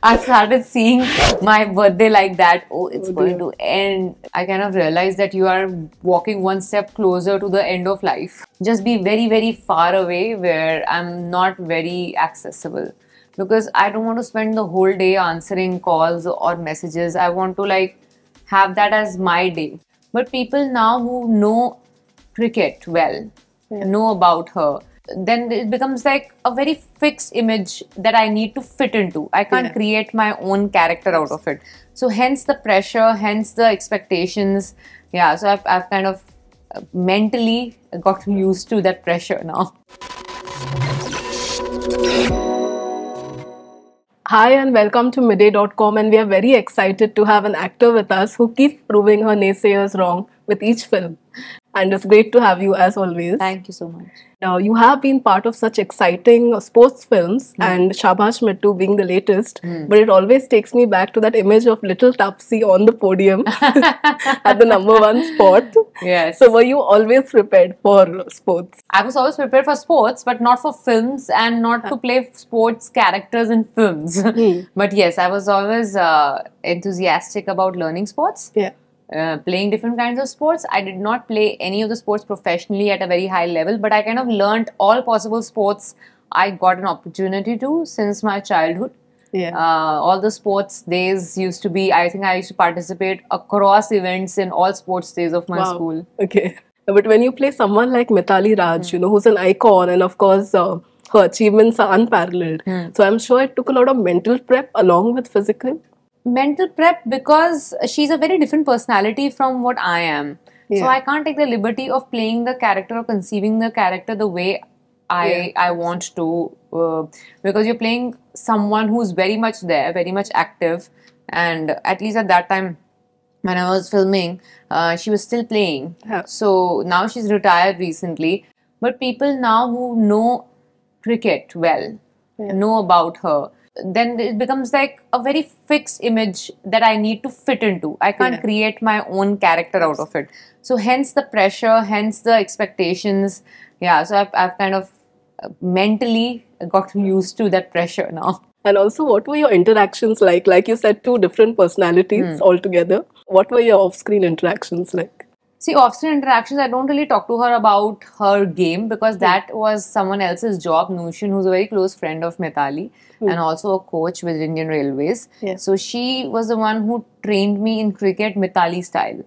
I started seeing my birthday like that. Oh, it's going to end. I kind of realized that you are walking one step closer to the end of life. Just be very, very far away where I'm not very accessible. Because I don't want to spend the whole day answering calls or messages. I want to have that as my day. But people now who know cricket well, know about her, then it becomes like a very fixed image that I need to fit into. I can't create my own character out of it. So hence the pressure, hence the expectations. Yeah, so I've kind of mentally gotten used to that pressure now. Hi and welcome to Midday.com, and we are very excited to have an actor with us who keeps proving her naysayers wrong with each film. And it's great to have you as always. Thank you so much. Now, you have been part of such exciting sports films, and Shabash Mittu being the latest, but it always takes me back to that image of little Tapsi on the podium at the #1 spot. Yes. So, were you always prepared for sports? I was always prepared for sports, but not for films and not to play sports characters in films. But yes, I was always enthusiastic about learning sports. Yeah. Playing different kinds of sports. I did not play any of the sports professionally at a very high level, but I kind of learned all possible sports I got an opportunity to since my childhood. Yeah. All the sports days used to be, I think I used to participate across events in all sports days of my school. Okay. But when you play someone like Mithali Raj, who's an icon, and of course her achievements are unparalleled. So I'm sure it took a lot of mental prep along with physical. Mental prep, because she's a very different personality from what I am. So I can't take the liberty of playing the character or conceiving the character the way I want to, because you're playing someone who's very much there, very much active, and at least at that time when I was filming, she was still playing. So now she's retired recently, but people now who know cricket well, know about her, then it becomes like a very fixed image that I need to fit into. I can't create my own character out of it. So hence the pressure, hence the expectations. Yeah, so I've kind of mentally gotten used to that pressure now. And also, what were your interactions like? Like you said, two different personalities altogether. What were your off-screen interactions like? See, off-screen interactions, I don't really talk to her about her game because that was someone else's job. Nushin, who's a very close friend of Mithali and also a coach with Indian Railways. So she was the one who trained me in cricket Mithali style.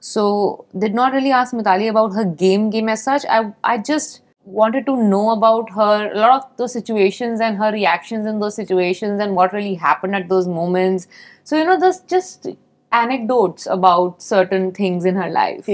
So did not really ask Mithali about her game as such. I just wanted to know about her, a lot of those situations and her reactions in those situations and what really happened at those moments. So, there's just anecdotes about certain things in her life.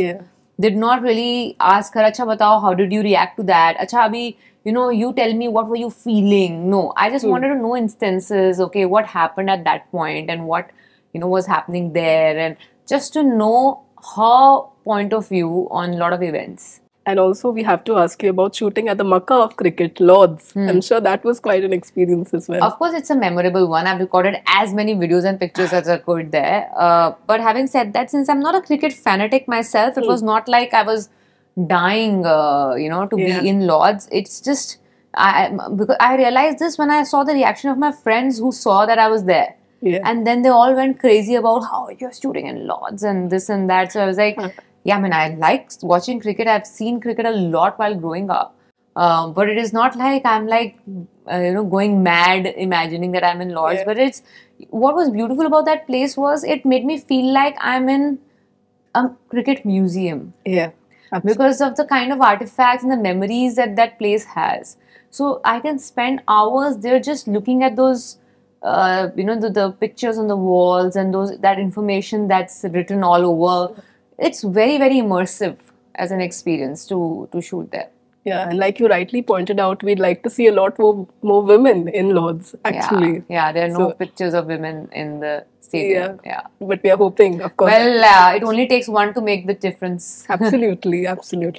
Did not really ask her, acha batao, how did you react to that? Acha abhi, you tell me, what were you feeling? No, I just wanted to know instances, okay, what happened at that point and what, was happening there, and just to know her point of view on a lot of events. And also, we have to ask you about shooting at the Makkah of cricket, Lords. I'm sure that was quite an experience as well. Of course, it's a memorable one. I've recorded as many videos and pictures as I could there. But having said that, since I'm not a cricket fanatic myself, it was not like I was dying, to be in Lords. It's just, because I realized this when I saw the reaction of my friends who saw that I was there. And then they all went crazy about how you're shooting in Lords and this and that. So I was like, yeah, I mean, I like watching cricket. I've seen cricket a lot while growing up. But it is not like I'm going mad imagining that I'm in Lords. But what was beautiful about that place was it made me feel like I'm in a cricket museum. Because of the kind of artifacts and the memories that place has. So I can spend hours there just looking at those, the pictures on the walls and that information that's written all over. It's very, very immersive as an experience to shoot there. Yeah, and like you rightly pointed out, we'd like to see a lot more women in Lords, actually. Yeah, there are no pictures of women in the stadium. But we are hoping, of course. Well, it only takes one to make the difference. Absolutely.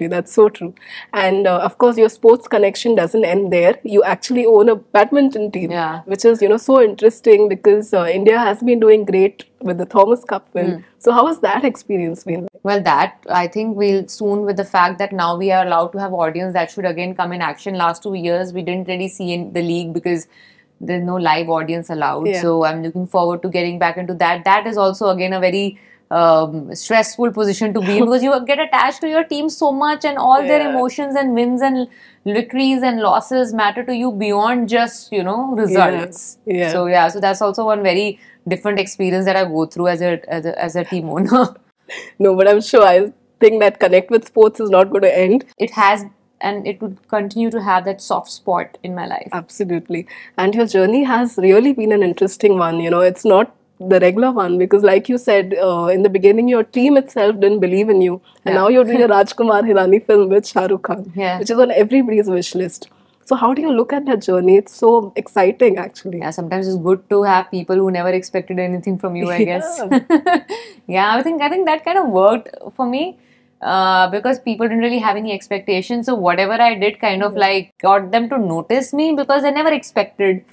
That's so true. And of course, your sports connection doesn't end there. You actually own a badminton team, which is, so interesting because India has been doing great with the Thomas Cup win. So how has that experience been? Well, that I think will soon, with the fact that now we are allowed to have audience, that should again come in action. Last 2 years, we didn't really see in the league because there's no live audience allowed. Yeah. So I'm looking forward to getting back into that. That is also again a very stressful position to be in, because you get attached to your team so much, and all their emotions and wins and victories and losses matter to you beyond just, you know, results. Yeah. So yeah, so that's also one very different experience that I go through as a team owner. No, but I'm sure, I think that connect with sports is not going to end. It has, and it would continue to have that soft spot in my life. Absolutely. And your journey has really been an interesting one. You know, it's not the regular one, because like you said, in the beginning your team itself didn't believe in you, and now you're doing a Rajkumar Hirani film with Shah Rukh Khan, which is on everybody's wish list. So how do you look at that journey? It's so exciting, actually. Yeah, sometimes it's good to have people who never expected anything from you, I guess. Yeah, I think that kind of worked for me. Because people didn't really have any expectations, so whatever I did kind of like got them to notice me, because they never expected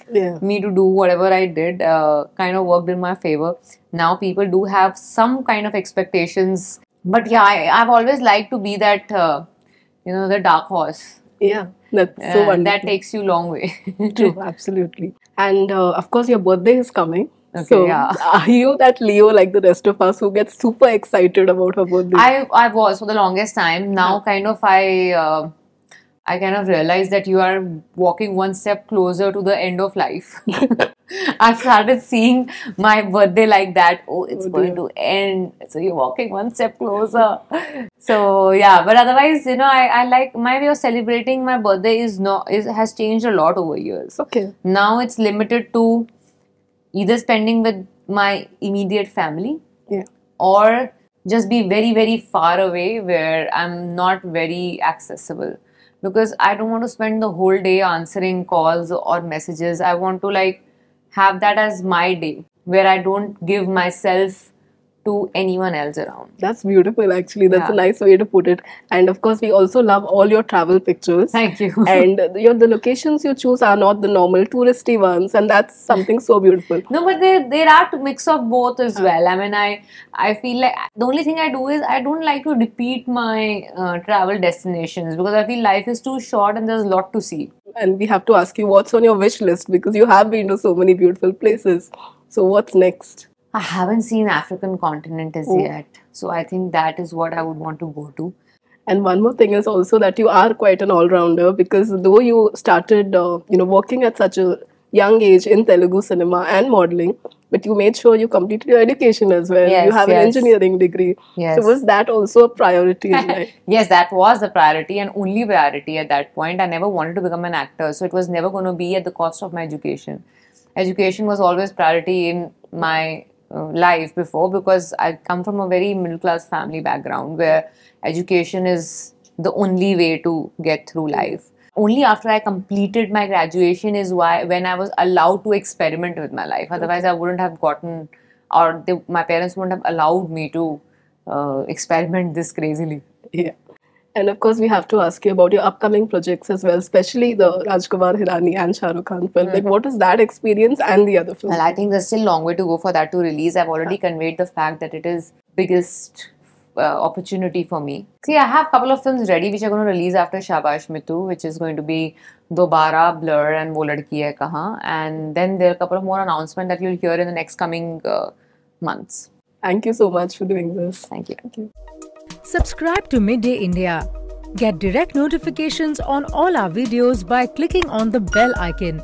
me to do whatever I did. Kind of worked in my favor. Now people do have some kind of expectations, but yeah, I've always liked to be that you know, the dark horse. Yeah, that's so wonderful. That takes you a long way. True, absolutely. And of course your birthday is coming. Okay, so, are you that Leo like the rest of us who gets super excited about her birthday? I was for the longest time. Now, kind of, I kind of realized that you are walking one step closer to the end of life. I've started seeing my birthday like that. Oh, it's going to end. So you're walking one step closer. So yeah, but otherwise, you know, I like my way of celebrating my birthday has changed a lot over years. Okay. Now it's limited to either spending with my immediate family, or just be very, very far away where I'm not very accessible, because I don't want to spend the whole day answering calls or messages. I want to like have that as my day where I don't give myself to anyone else around. That's beautiful, actually. That's a nice way to put it. And of course, we also love all your travel pictures. Thank you. And the locations you choose are not the normal touristy ones, and that's something so beautiful. No, but there are a mix of both as well. I mean, I feel like the only thing I do is I don't like to repeat my travel destinations, because I feel life is too short and there's a lot to see. And we have to ask you, what's on your wish list, because you have been to so many beautiful places. So what's next? I haven't seen African continent as yet. So I think that is what I would want to go to. And one more thing is also that you are quite an all-rounder, because though you started working at such a young age in Telugu cinema and modeling, but you made sure you completed your education as well. Yes, you have an engineering degree. Yes. So was that also a priority in life? Yes, that was the priority and only priority at that point. I never wanted to become an actor, so it was never going to be at the cost of my education. Education was always priority in my life before, because I come from a very middle class family background where education is the only way to get through life. Only after I completed my graduation is when I was allowed to experiment with my life. Otherwise, I wouldn't have gotten, or my parents wouldn't have allowed me to experiment this crazily. Yeah. And of course, we have to ask you about your upcoming projects as well, especially the Rajkumar Hirani and Shah Rukh Khan film. Like, what is that experience and the other film? Well, I think there's still a long way to go for that to release. I've already conveyed the fact that it is biggest opportunity for me. See, I have a couple of films ready which are going to release after Shabash Mitu, which is going to be Dobara, Blur, and Wo Ladki Hai Kahan. And then there are a couple of more announcements that you'll hear in the next coming months. Thank you so much for doing this. Thank you. Thank you. Subscribe to Midday India. Get direct notifications on all our videos by clicking on the bell icon.